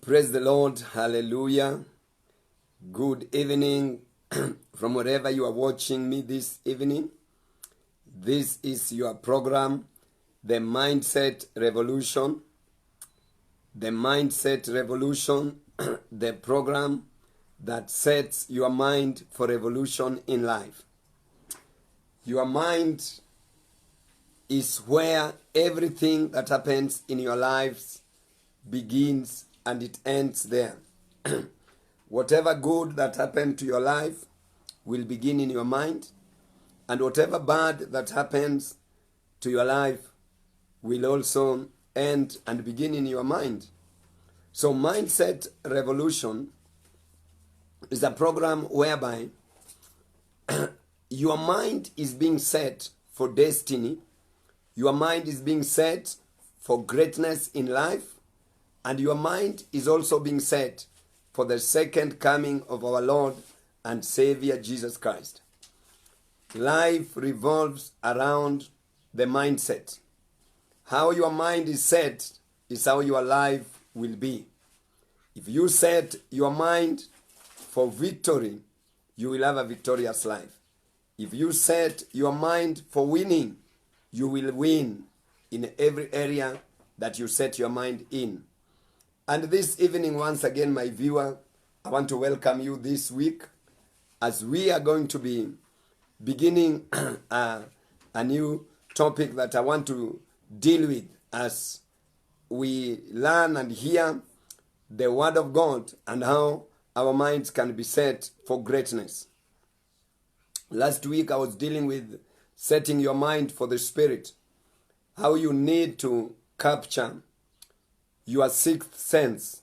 Praise the Lord. Hallelujah. Good evening from wherever you are watching me this evening. This is your program, The Mindset Revolution. The Mindset Revolution, the program that sets your mind for revolution in life. Your mind is where everything that happens in your lives begins and it ends there. Whatever good that happened to your life will begin in your mind, and whatever bad that happens to your life will also end and begin in your mind. So Mindset Revolution is a program whereby your mind is being set for destiny, your mind is being set for greatness in life, and your mind is also being set for the second coming of our Lord and Savior Jesus Christ. Life revolves around the mindset. How your mind is set is how your life will be. If you set your mind for victory, you will have a victorious life. If you set your mind for winning, you will win in every area that you set your mind in. And this evening, once again, my viewer, I want to welcome you this week as we are going to be beginning a new topic that I want to deal with as we learn and hear the Word of God and how our minds can be set for greatness. Last week, I was dealing with setting your mind for the Spirit, how you need to capture your sixth sense.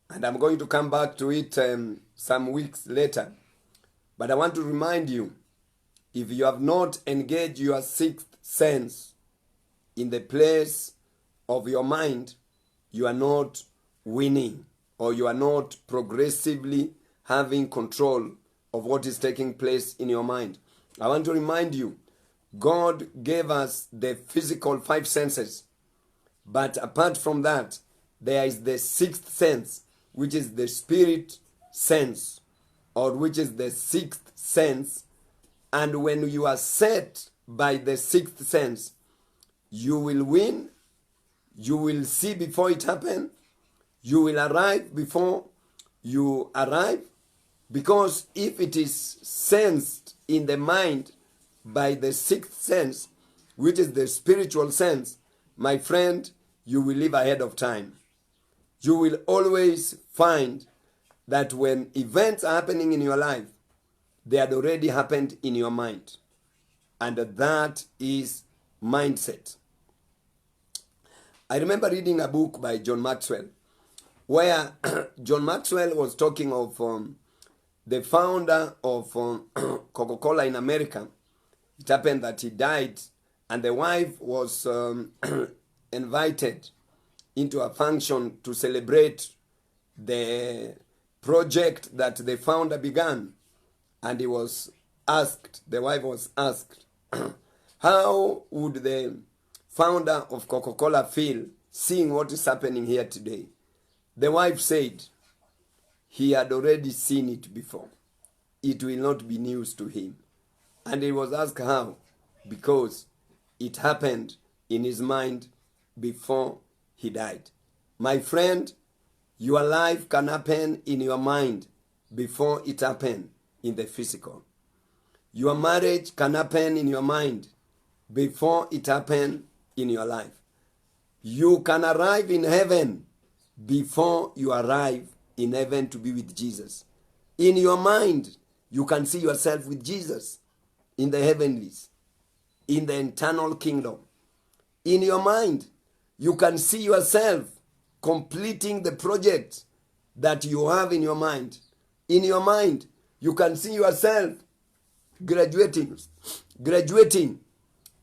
And I'm going to come back to it some weeks later. But I want to remind you, if you have not engaged your sixth sense in the place of your mind, you are not winning, or you are not progressively having control of what is taking place in your mind. I want to remind you, God gave us the physical five senses. But apart from that, there is the sixth sense, which is the spirit sense, or which is the sixth sense. And when you are set by the sixth sense, you will win, you will see before it happens, you will arrive before you arrive, because if it is sensed in the mind by the sixth sense, which is the spiritual sense, my friend, you will live ahead of time. You will always find that when events are happening in your life, they had already happened in your mind. And that is mindset. I remember reading a book by John Maxwell, where John Maxwell was talking of the founder of Coca-Cola in America. It happened that he died, and the wife was invited into a function to celebrate the project that the founder began. And he was asked, the wife was asked, how would the founder of Coca-Cola feel seeing what is happening here today? The wife said, he had already seen it before. It will not be news to him. And he was asked how? Because it happened in his mind before he died. My friend, your life can happen in your mind before it happened in the physical. Your marriage can happen in your mind before it happened in your life. You can arrive in heaven before you arrive in heaven to be with Jesus. In your mind, you can see yourself with Jesus in the heavenlies, in the eternal kingdom. In your mind, you can see yourself completing the project that you have in your mind. In your mind, you can see yourself graduating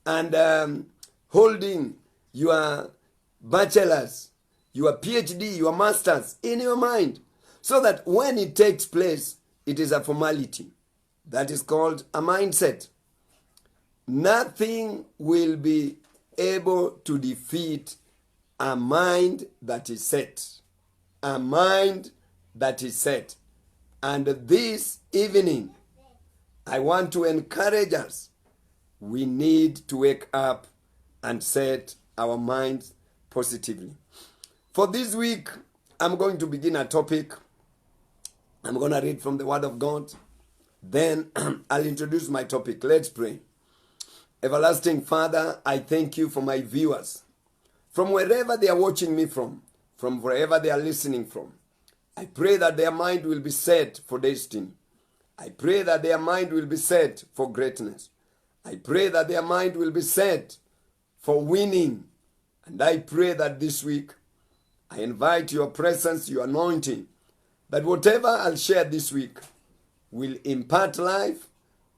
and holding your bachelor's, your PhD, your master's in your mind. So that when it takes place, it is a formality. That is called a mindset. Nothing will be able to defeat a mind that is set. a mind that is set. And this evening, I want to encourage us. We need to wake up and set our minds positively. For this week, I'm going to begin a topic. I'm going to read from the Word of God. Then I'll introduce my topic. Let's pray. Everlasting Father, I thank you for my viewers. From wherever they are watching me from wherever they are listening from, I pray that their mind will be set for destiny. I pray that their mind will be set for greatness. I pray that their mind will be set for winning. And I pray that this week, I invite your presence, your anointing, that whatever I'll share this week will impart life,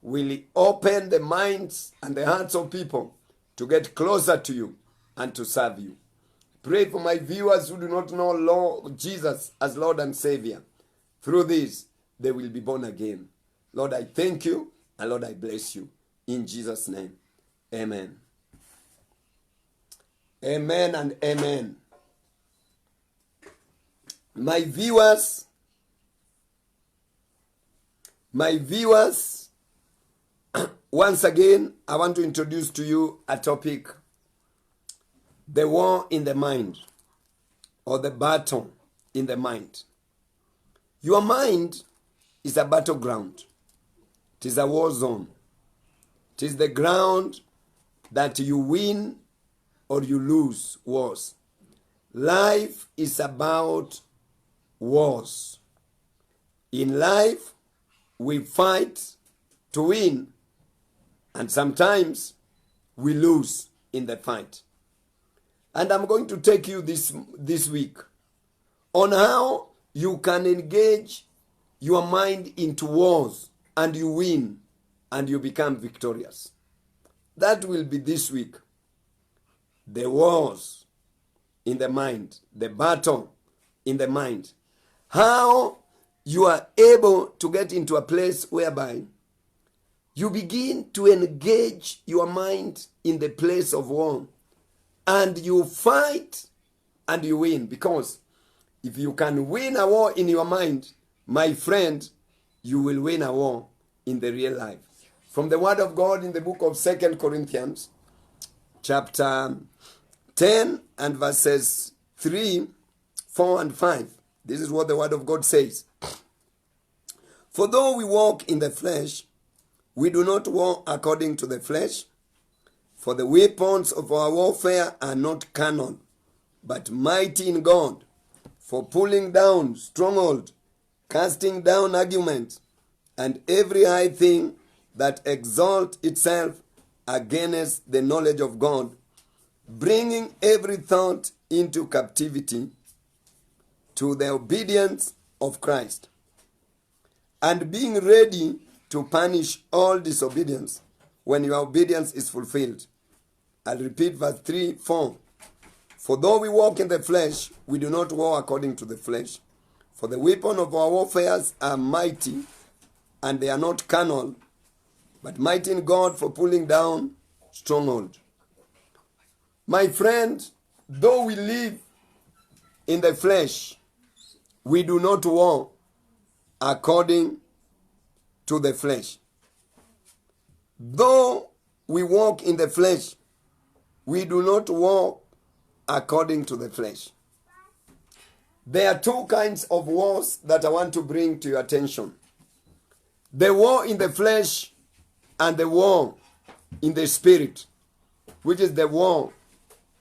will open the minds and the hearts of people to get closer to you and to serve you. Pray for my viewers who do not know Lord Jesus as Lord and Savior. Through this, they will be born again. Lord, I thank you, and Lord, I bless you. In Jesus' name, amen. Amen and amen. My viewers, once again, I want to introduce to you a topic: the war in the mind, or the battle in the mind. Your mind is a battleground. It is a war zone. It is the ground that you win or you lose wars. Life is about wars. In life, we fight to win, and sometimes we lose in the fight. And I'm going to take you this week on how you can engage your mind into wars and you win and you become victorious. That will be this week. The wars in the mind, the battle in the mind. How you are able to get into a place whereby you begin to engage your mind in the place of war. And you fight and you win. Because if you can win a war in your mind, my friend, you will win a war in the real life. From the Word of God in the book of 2 Corinthians, chapter 10 and verses 3, 4 and 5. This is what the Word of God says. For though we walk in the flesh, we do not war according to the flesh. For the weapons of our warfare are not carnal, but mighty in God, for pulling down strongholds, casting down arguments, and every high thing that exalts itself against the knowledge of God, bringing every thought into captivity to the obedience of Christ, and being ready to punish all disobedience when your obedience is fulfilled. I'll repeat verse 3, 4. For though we walk in the flesh, we do not war according to the flesh. For the weapon of our warfare are mighty, and they are not carnal, but mighty in God for pulling down strongholds. My friend, though we live in the flesh, we do not war according to the flesh. Though we walk in the flesh, we do not walk according to the flesh. There are two kinds of wars that I want to bring to your attention. The war in the flesh and the war in the spirit, which is the war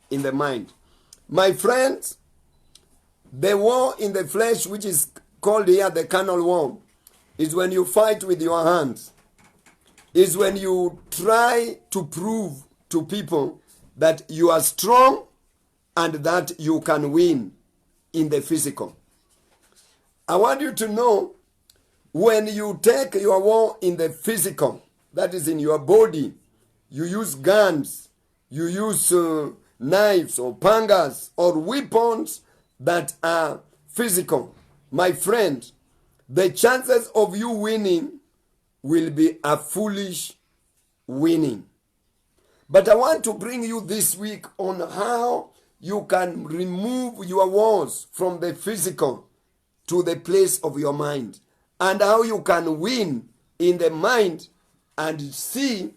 in the mind. My friends, the war in the flesh, which is called here the carnal war, is when you fight with your hands. Is when you try to prove to people that you are strong and that you can win in the physical. I want you to know, when you take your war in the physical, that is in your body, you use guns, you use knives or pangas or weapons that are physical. My friend, the chances of you winning will be a foolish winning. But I want to bring you this week on how you can remove your wars from the physical to the place of your mind, and how you can win in the mind and see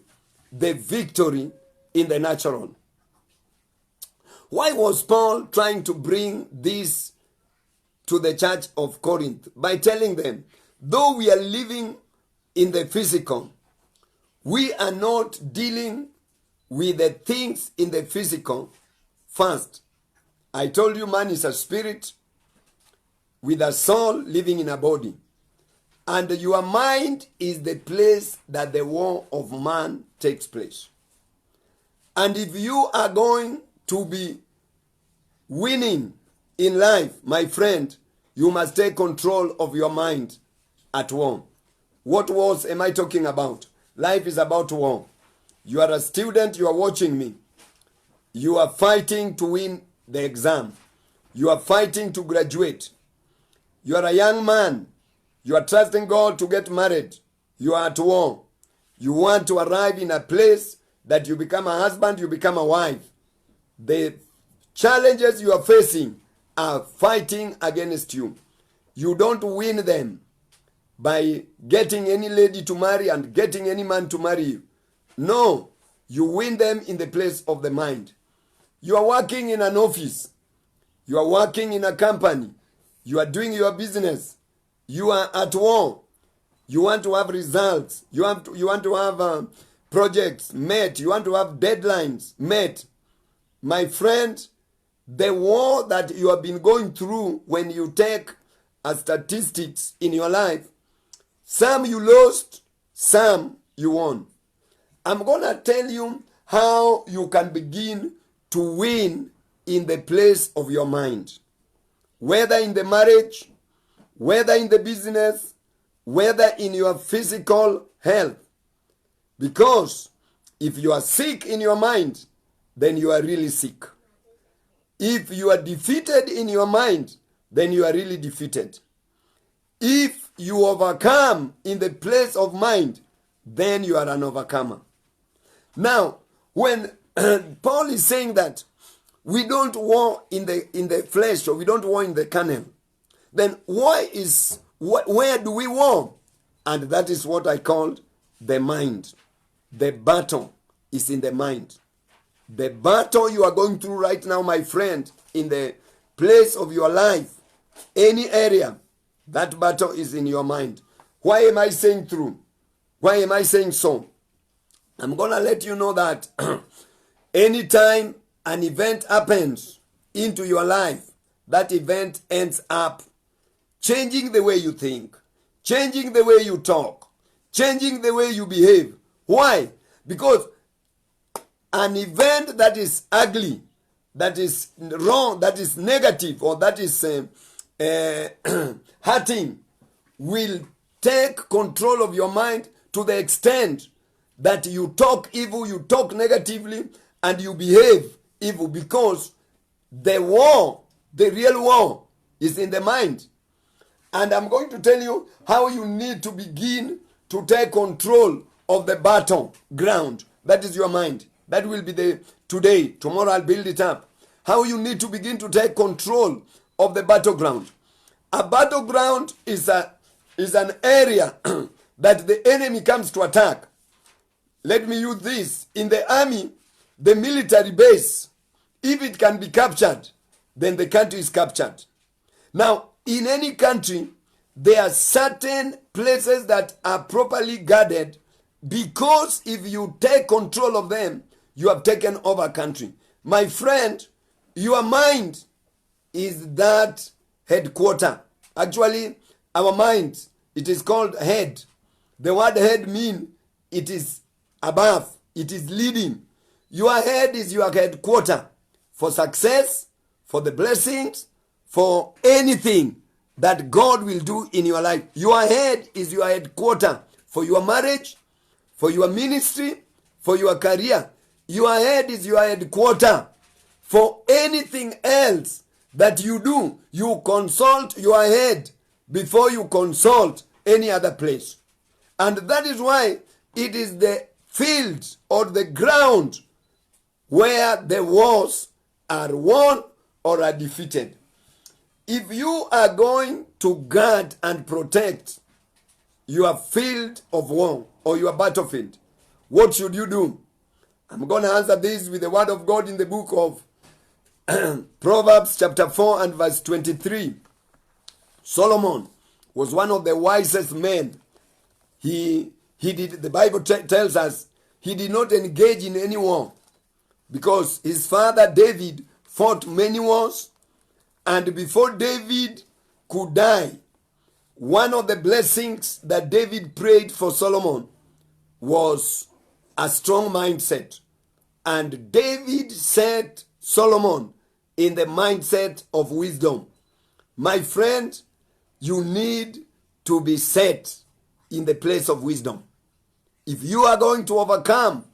the victory in the natural. Why was Paul trying to bring this to the church of Corinth? By telling them, though we are living in the physical, we are not dealing with the things in the physical first. I told you man is a spirit with a soul living in a body. And your mind is the place that the war of man takes place. And if you are going to be winning in life, my friend, you must take control of your mind at war. What wars am I talking about? Life is about war. You are a student, you are watching me. You are fighting to win the exam. You are fighting to graduate. You are a young man. You are trusting God to get married. You are at war. You want to arrive in a place that you become a husband, you become a wife. The challenges you are facing are fighting against you. You don't win them by getting any lady to marry and getting any man to marry you. No, you win them in the place of the mind. You are working in an office. You are working in a company. You are doing your business. You are at war. You want to have results. You want to have projects met. You want to have deadlines met. My friend, the war that you have been going through, when you take statistics in your life, some you lost, some you won. I'm going to tell you how you can begin to win in the place of your mind. Whether in the marriage, whether in the business, whether in your physical health. Because if you are sick in your mind, then you are really sick. If you are defeated in your mind, then you are really defeated. If you overcome in the place of mind, then you are an overcomer. Now, when Paul is saying that we don't war in the flesh, or we don't war in the carnal, then where do we war? And that is what I called the mind. The battle is in the mind. The battle you are going through right now, my friend, in the place of your life, any area, that battle is in your mind. Why am I saying through? Why am I saying so? I'm going to let you know that anytime an event happens into your life, that event ends up changing the way you think, changing the way you talk, changing the way you behave. Why? Because an event that is ugly, that is wrong, that is negative, or that is hurting, will take control of your mind to the extent that you talk evil, you talk negatively, and you behave evil, because the war, the real war, is in the mind. And I'm going to tell you how you need to begin to take control of the battleground. That is your mind. That will be the today. Tomorrow I'll build it up. How you need to begin to take control of the battleground. A battleground is an area that the enemy comes to attack. Let me use this. In the army, the military base, if it can be captured, then the country is captured. Now, in any country, there are certain places that are properly guarded, because if you take control of them, you have taken over a country. My friend, your mind is that headquarter. Actually, our mind, it is called head. The word head means it is above, it is leading. Your head is your headquarter for success, for the blessings, for anything that God will do in your life. Your head is your headquarter for your marriage, for your ministry, for your career. Your head is your headquarter for anything else that you do. You consult your head before you consult any other place. And that is why it is the field or the ground where the wars are won or are defeated. If you are going to guard and protect your field of war or your battlefield, what should you do? I'm going to answer this with the word of God in the book of Proverbs chapter 4 and verse 23. Solomon was one of the wisest men. He did, the Bible tells us, he did not engage in any war because his father David fought many wars, and before David could die, one of the blessings that David prayed for Solomon was a strong mindset. And David set Solomon in the mindset of wisdom. My friend, you need to be set in the place of wisdom. If you are going to overcome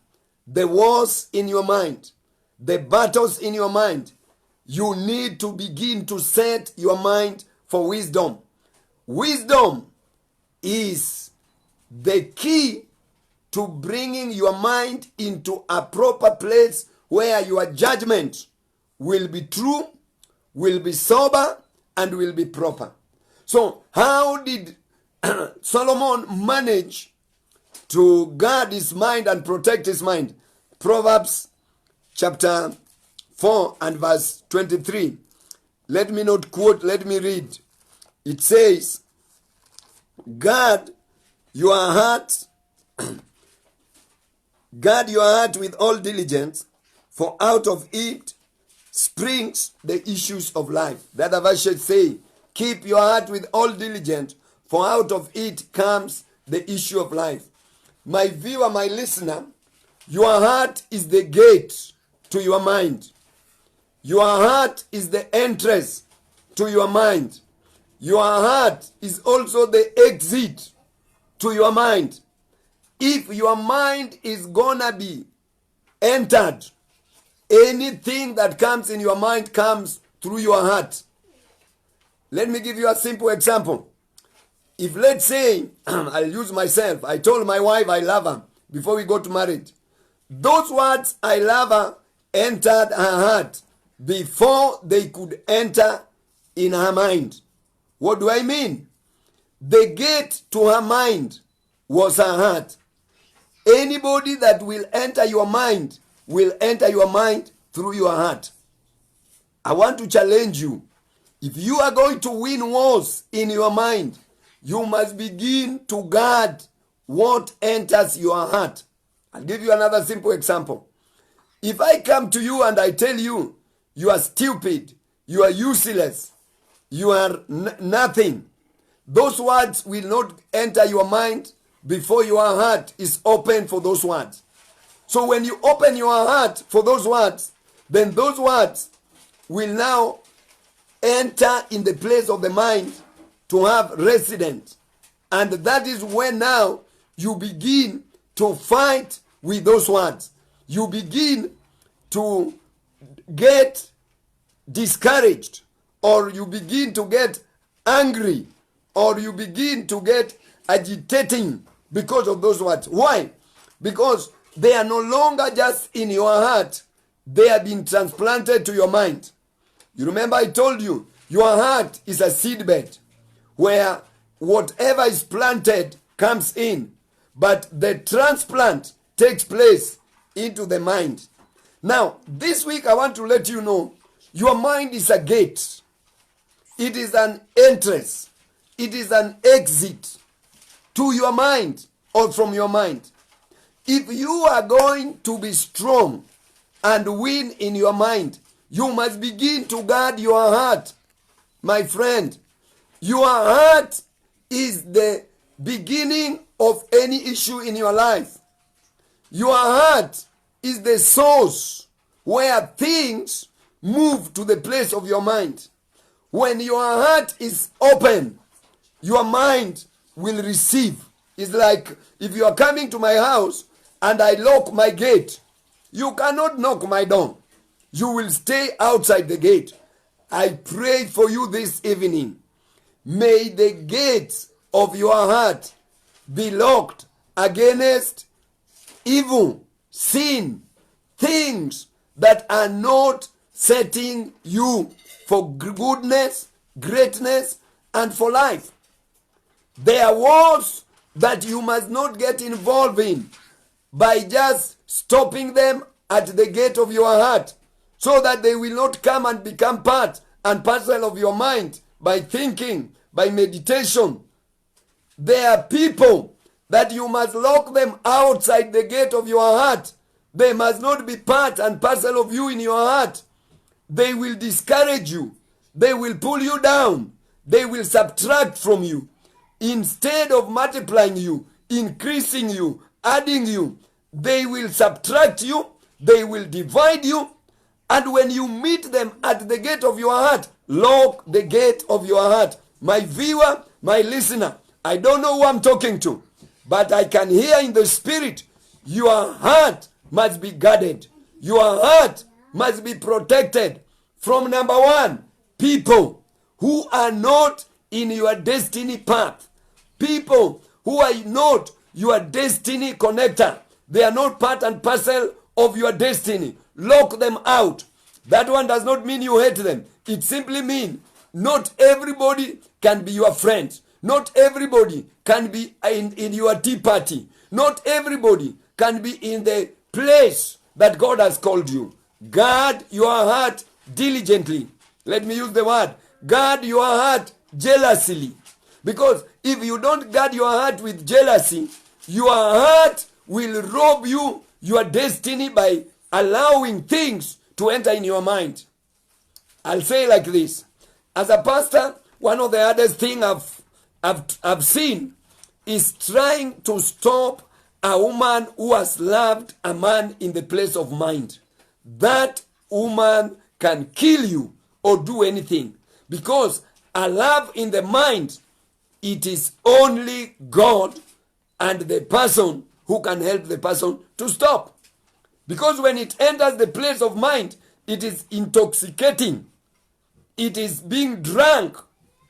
the wars in your mind, the battles in your mind, you need to begin to set your mind for wisdom. Wisdom is the key to bringing your mind into a proper place where your judgment will be true, will be sober, and will be proper. So how did Solomon manage to guard his mind and protect his mind? Proverbs chapter 4 and verse 23. Let me not quote, let me read. It says, guard your heart with all diligence, for out of it springs the issues of life. The other verse should say, keep your heart with all diligence, for out of it comes the issue of life. My viewer, my listener, your heart is the gate to your mind. Your heart is the entrance to your mind. Your heart is also the exit to your mind. If your mind is gonna be entered, anything that comes in your mind comes through your heart. Let me give you a simple example. If, let's say, I'll use myself, I told my wife I love her before we got married. Those words, I love her, entered her heart before they could enter in her mind. What do I mean? The gate to her mind was her heart. Anybody that will enter your mind will enter your mind through your heart. I want to challenge you. If you are going to win wars in your mind, you must begin to guard what enters your heart. I'll give you another simple example. If I come to you and I tell you, you are stupid, you are useless, you are nothing, those words will not enter your mind before your heart is open for those words. So when you open your heart for those words, then those words will now enter in the place of the mind to have residence. And that is when now you begin to fight with those words. You begin to get discouraged, or you begin to get angry, or you begin to get agitating because of those words. Why? Because they are no longer just in your heart. They have been transplanted to your mind. You remember I told you, your heart is a seedbed where whatever is planted comes in, but the transplant takes place into the mind. Now, this week I want to let you know, your mind is a gate. It is an entrance. It is an exit to your mind or from your mind. If you are going to be strong and win in your mind, you must begin to guard your heart. My friend, your heart is the beginning of any issue in your life. Your heart is the source where things move to the place of your mind. When your heart is open, your mind will receive. It's like if you are coming to my house and I lock my gate, you cannot knock my door. You will stay outside the gate. I pray for you this evening. May the gates of your heart be locked against evil, sin, things that are not setting you for goodness, greatness, and for life. There are wars that you must not get involved in by just stopping them at the gate of your heart, so that they will not come and become part and parcel of your mind by thinking, by meditation. There are people that you must lock them outside the gate of your heart. They must not be part and parcel of you in your heart. They will discourage you. They will pull you down. They will subtract from you. Instead of multiplying you, increasing you, adding you, they will subtract you. They will divide you. And when you meet them at the gate of your heart, lock the gate of your heart. My viewer, my listener, I don't know who I'm talking to, but I can hear in the spirit, your heart must be guarded. Your heart must be protected from, number one, people who are not in your destiny path. People who are not your destiny connector. They are not part and parcel of your destiny. Lock them out. That one does not mean you hate them. It simply means not everybody can be your friend. Not everybody can be in your tea party. Not everybody can be in the place that God has called you. Guard your heart diligently. Let me use the word. Guard your heart jealously. Because if you don't guard your heart with jealousy, your heart will rob you your destiny by allowing things to enter in your mind. I'll say like this. As a pastor, one of the hardest things I've seen is trying to stop a woman who has loved a man in the place of mind. That woman can kill you or do anything. Because a love in the mind, it is only God and the person who can help the person to stop. Because when it enters the place of mind, it is intoxicating. It is being drunk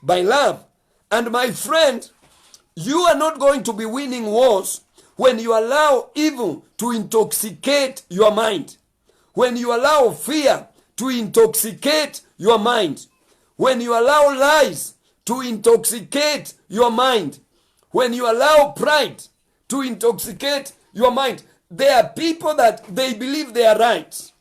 by love. And my friend, you are not going to be winning wars when you allow evil to intoxicate your mind. When you allow fear to intoxicate your mind. When you allow lies to intoxicate your mind. When you allow pride to intoxicate your mind. There are people that they believe they are right.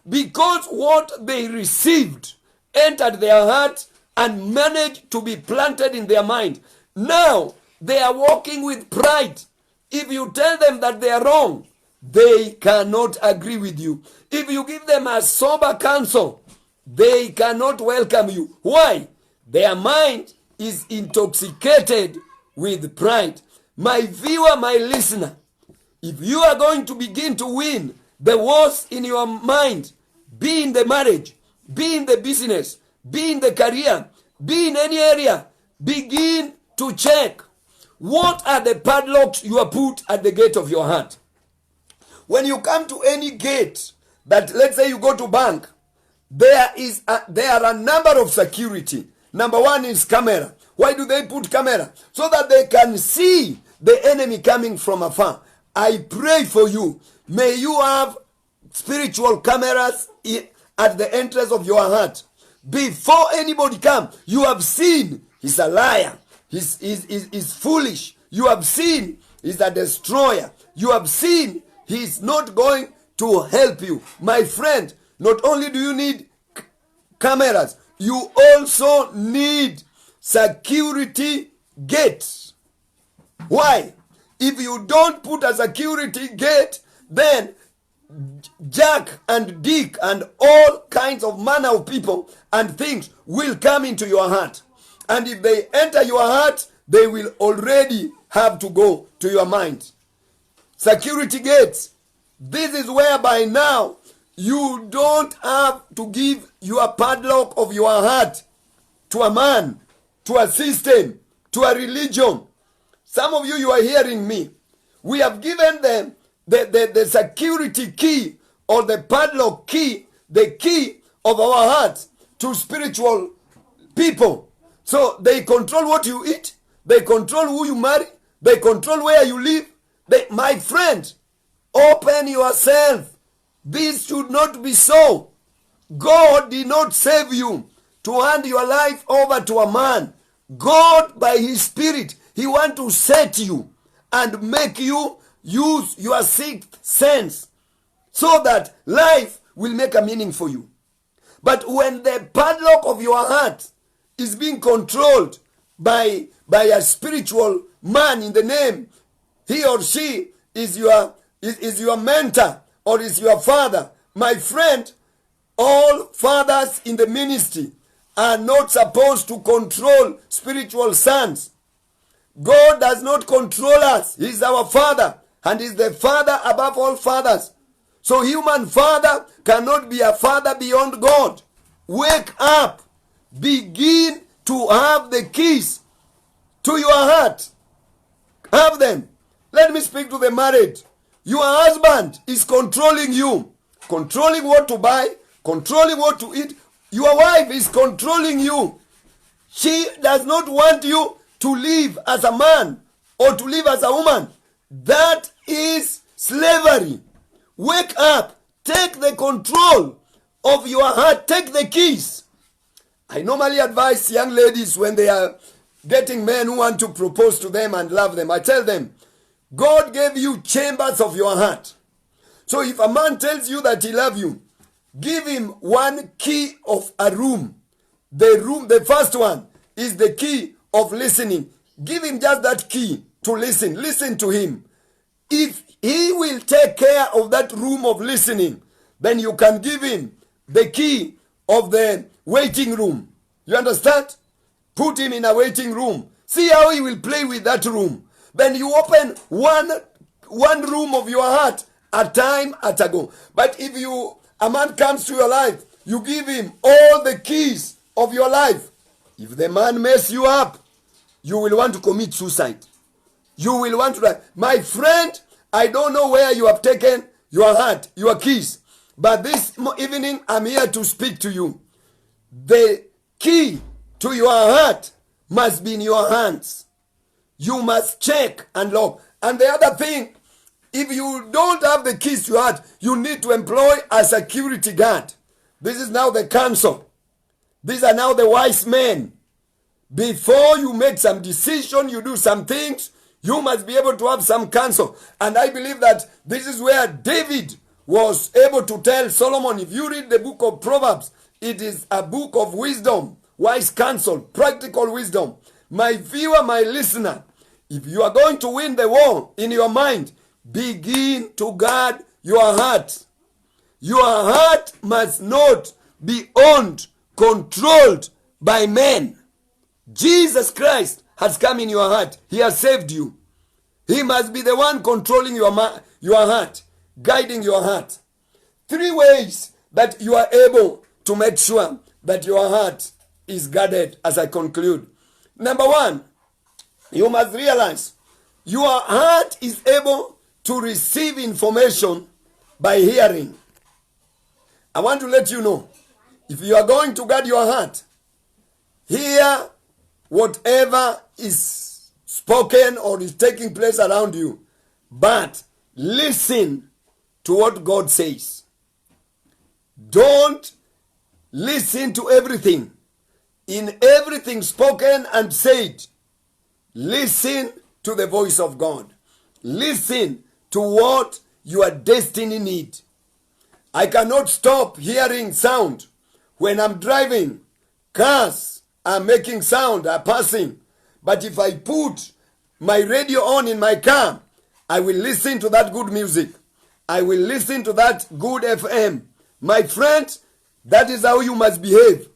Because what they received entered their heart and managed to be planted in their mind. Now, they are walking with pride. If you tell them that they are wrong, they cannot agree with you. If you give them a sober counsel, they cannot welcome you. Why? Their mind is intoxicated with pride. My viewer, my listener, if you are going to begin to win the wars in your mind, be in the marriage, be in the business, be in the career, be in any area, begin to check what are the padlocks you are put at the gate of your heart. When you come to any gate, that let's say you go to bank, there are a number of security. Number one is camera. Why do they put camera? So that they can see the enemy coming from afar. I pray for you. May you have spiritual cameras at the entrance of your heart. Before anybody comes, you have seen he's a liar. He's foolish. You have seen he's a destroyer. You have seen he's not going to help you. My friend, not only do you need cameras, you also need security gates. Why? If you don't put a security gate, then Jack and Dick and all kinds of manner of people and things will come into your heart. And if they enter your heart, they will already have to go to your mind. Security gates. This is whereby now you don't have to give your padlock of your heart to a man, to a system, to a religion. Some of you are hearing me. We have given them the security key or the padlock key, the key of our hearts to spiritual people. So they control what you eat. They control who you marry. They control where you live. My friend, open yourself. This should not be so. God did not save you to hand your life over to a man. God, by his Spirit, he wants to set you and make you use your sixth sense so that life will make a meaning for you. But when the padlock of your heart is being controlled by a spiritual man in the name, he or she is your mentor or is your father. My friend, all fathers in the ministry are not supposed to control spiritual sons. God does not control us. He is our father and is the father above all fathers. So human father cannot be a father beyond God. Wake up. Begin to have the keys to your heart. Have them. Let me speak to the married. Your husband is controlling you. Controlling what to buy. Controlling what to eat. Your wife is controlling you. She does not want you to live as a man or to live as a woman. That is slavery. Wake up. Take the control of your heart. Take the keys. I normally advise young ladies when they are getting men who want to propose to them and love them. I tell them, God gave you chambers of your heart. So if a man tells you that he loves you, give him one key of a room. The first one is the key of listening. Give him just that key to listen. Listen to him. If he will take care of that room of listening, then you can give him the key of the waiting room. You understand? Put him in a waiting room. See how he will play with that room. Then you open one room of your heart at time at a go. But if a man comes to your life, you give him all the keys of your life. If the man mess you up, you will want to commit suicide. You will want to die. My friend, I don't know where you have taken your heart, your keys. But this evening, I'm here to speak to you. The key to your heart must be in your hands. You must check and lock. And the other thing, if you don't have the keys to your heart, you need to employ a security guard. This is now the council. These are now the wise men. Before you make some decision, you do some things, you must be able to have some counsel. And I believe that this is where David was able to tell Solomon. If you read the book of Proverbs, it is a book of wisdom, wise counsel, practical wisdom. My viewer, my listener, if you are going to win the war in your mind, begin to guard your heart. Your heart must not be owned, controlled by men. Jesus Christ has come in your heart. He has saved you. He must be the one controlling your heart, guiding your heart. 3 ways that you are able to make sure that your heart is guarded as I conclude. Number 1, you must realize your heart is able to receive information by hearing. I want to let you know, if you are going to guard your heart, hear whatever is spoken or is taking place around you, but listen to what God says. Don't listen to everything. In everything spoken and said, listen to the voice of God. Listen to what your destiny needs. I cannot stop hearing sound. When I'm driving, cars are making sound, are passing. But if I put my radio on in my car, I will listen to that good music. I will listen to that good FM. My friend, that is how you must behave.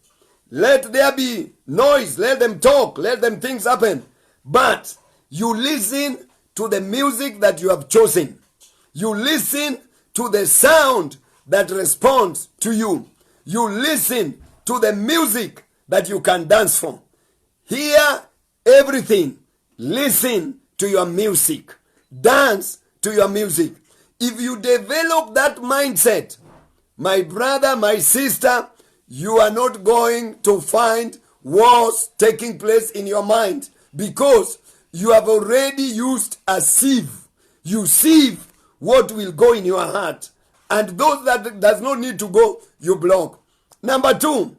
Let there be noise. Let them talk. Let them things happen. But you listen to the music that you have chosen. You listen to the sound that responds to you. You listen to the music that you can dance for. Hear everything. Listen to your music. Dance to your music. If you develop that mindset, my brother, my sister, you are not going to find wars taking place in your mind, because you have already used a sieve. You sieve what will go in your heart, and those that does not need to go, you block. Number two,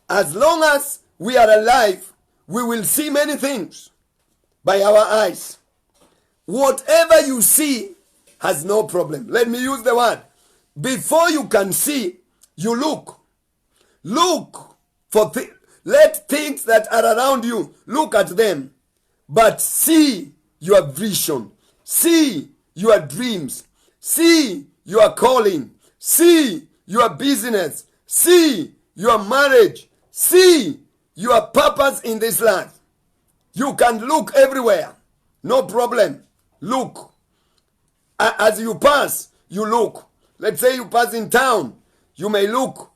as long as we are alive, we will see many things by our eyes. Whatever you see has no problem. Let me use the word. Before you can see, you look. Look for let things that are around you, look at them. But see your vision. See your dreams. See your calling. See your business. See your marriage. See your purpose in this life. You can look everywhere. No problem. Look. As you pass, you look. Let's say you pass in town. You may look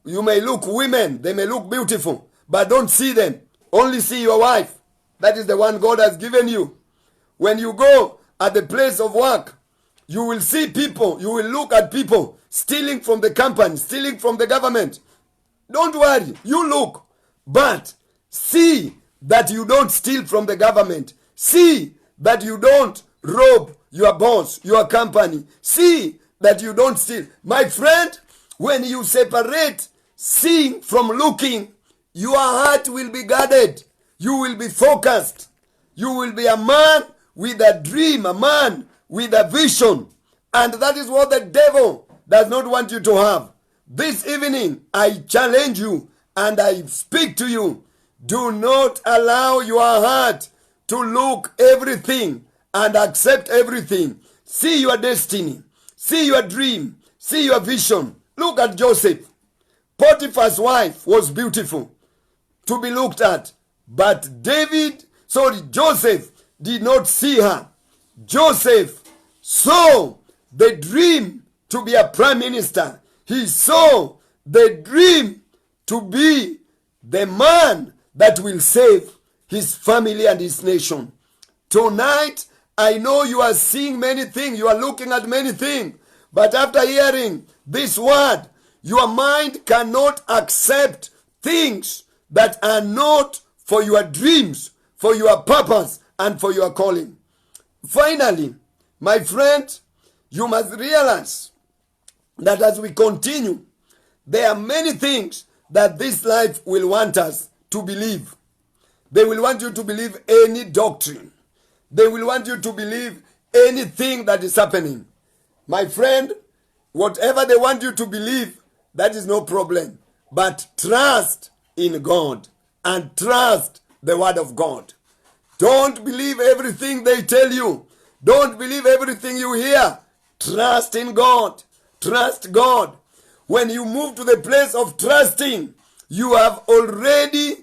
women. They may look beautiful. But don't see them. Only see your wife. That is the one God has given you. When you go at the place of work, you will see people. You will look at people stealing from the company, stealing from the government. Don't worry. You look. But see that you don't steal from the government. See that you don't rob your boss, your company. See that you don't steal. My friend, when you separate seeing from looking, your heart will be guarded. You will be focused. You will be a man with a dream, a man with a vision. And that is what the devil does not want you to have. This evening, I challenge you and I speak to you. Do not allow your heart to look everything and accept everything. See your destiny. See your dream. See your vision. Look at Joseph. Potiphar's wife was beautiful to be looked at. But Joseph did not see her. Joseph saw the dream to be a prime minister. He saw the dream to be the man that will save his family and his nation. Tonight, I know you are seeing many things. You are looking at many things. But after hearing this word, your mind cannot accept things that are not for your dreams, for your purpose, and for your calling. Finally, my friend, you must realize that as we continue, there are many things that this life will want us to believe. They will want you to believe any doctrine. They will want you to believe anything that is happening. My friend, whatever they want you to believe, that is no problem. But trust in God and trust the word of God. Don't believe everything they tell you. Don't believe everything you hear. Trust in God. Trust God. When you move to the place of trusting, you have already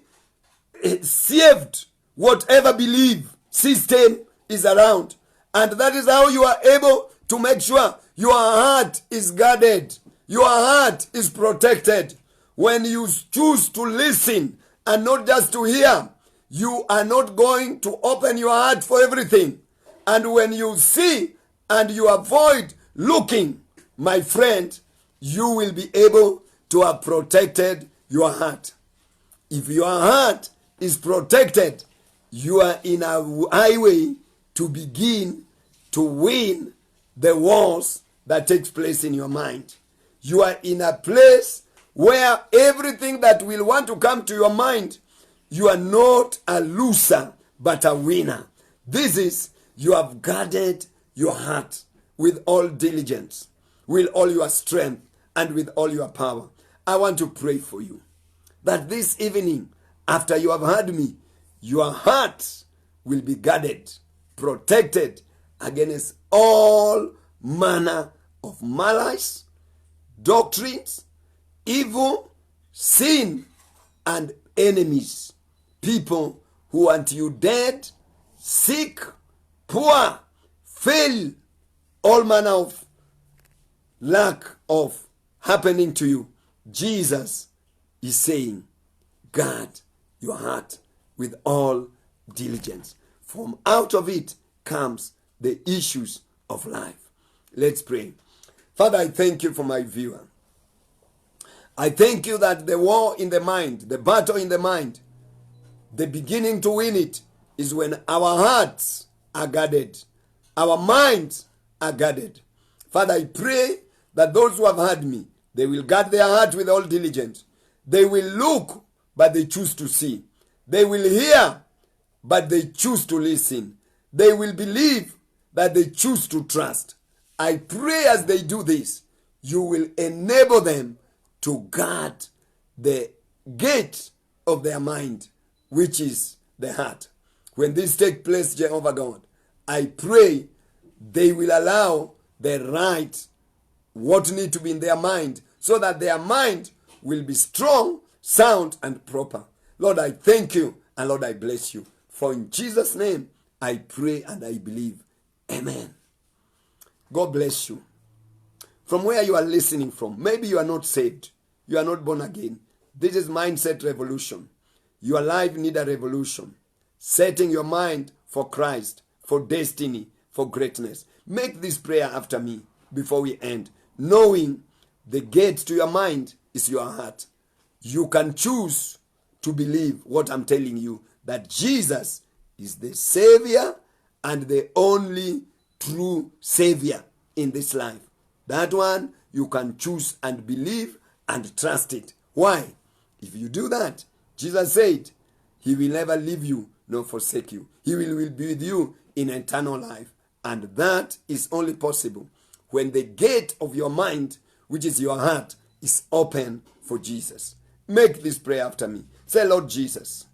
saved whatever belief system is around. And that is how you are able to make sure your heart is guarded. Your heart is protected. When you choose to listen and not just to hear, you are not going to open your heart for everything. And when you see and you avoid looking, my friend, you will be able to have protected your heart. If your heart is protected, you are in a highway to begin to win the wars that takes place in your mind. You are in a place where everything that will want to come to your mind, you are not a loser, but a winner. This is, you have guarded your heart with all diligence, with all your strength, and with all your power. I want to pray for you that this evening, after you have heard me, your heart will be guarded, protected against all manner of malice, doctrines, evil, sin, and enemies. People who want you dead, sick, poor, fail, all manner of lack of happening to you. Jesus is saying, guard your heart with all diligence. From out of it comes the issues of life. Let's pray. Father, I thank you for my viewer. I thank you that the war in the mind, the battle in the mind, the beginning to win it is when our hearts are guarded, our minds are guarded. Father, I pray that those who have heard me They will guard their heart with all diligence. They will look, but they choose to see. They will hear, but they choose to listen. They will believe, but they choose to trust. I pray as they do this, you will enable them to guard the gate of their mind, which is the heart. When this takes place, Jehovah God, I pray they will allow the right, what need to be in their mind, so that their mind will be strong, sound, and proper. Lord, I thank you, and Lord, I bless you. For in Jesus' name, I pray and I believe. Amen. God bless you. From where you are listening from, maybe you are not saved. You are not born again. This is Mindset Revolution. Your life needs a revolution. Setting your mind for Christ, for destiny, for greatness. Make this prayer after me before we end. Knowing the gate to your mind is your heart. You can choose to believe what I'm telling you, that Jesus is the Savior and the only true Savior in this life. That one you can choose and believe and trust it. Why? If you do that, Jesus said, He will never leave you nor forsake you. He will be with you in eternal life. And that is only possible when the gate of your mind, which is your heart, is open for Jesus. Make this prayer after me. Say, Lord Jesus,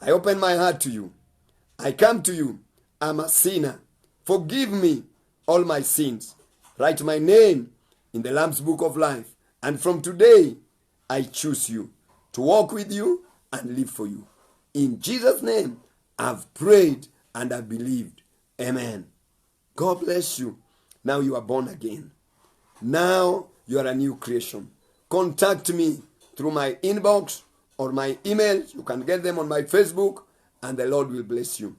I open my heart to you. I come to you. I'm a sinner. Forgive me all my sins. Write my name in the Lamb's Book of Life. And from today, I choose you to walk with you and live for you. In Jesus' name, I've prayed and I've believed. Amen. God bless you. Now you are born again. Now you are a new creation. Contact me through my inbox or my emails. You can get them on my Facebook, and the Lord will bless you.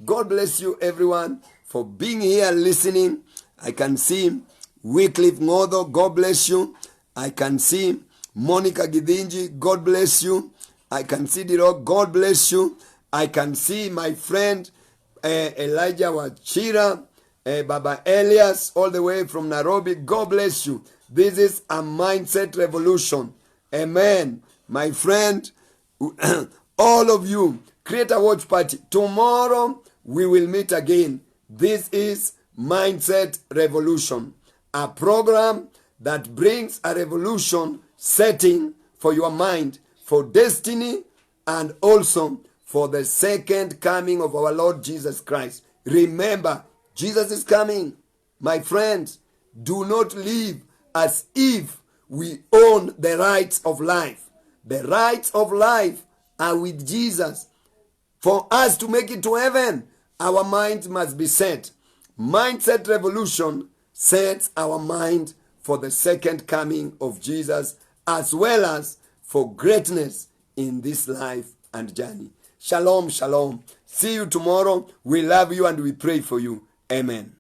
God bless you, everyone, for being here listening. I can see Wycliffe Ngodo. God bless you. I can see Monica Gidinji. God bless you. I can see Diro. God bless you. I can see my friend Elijah Wachira, Baba Elias, all the way from Nairobi. God bless you. This is a Mindset Revolution. Amen. My friend, all of you, create a watch party. Tomorrow we will meet again. This is Mindset Revolution, a program that brings a revolution setting for your mind, for destiny, and also for the second coming of our Lord Jesus Christ. Remember, Jesus is coming. My friends, do not live as if we own the rights of life. The rights of life are with Jesus. For us to make it to heaven, our mind must be set. Mindset Revolution sets our mind for the second coming of Jesus, as well as for greatness in this life and journey. Shalom, shalom. See you tomorrow. We love you and we pray for you. Amen.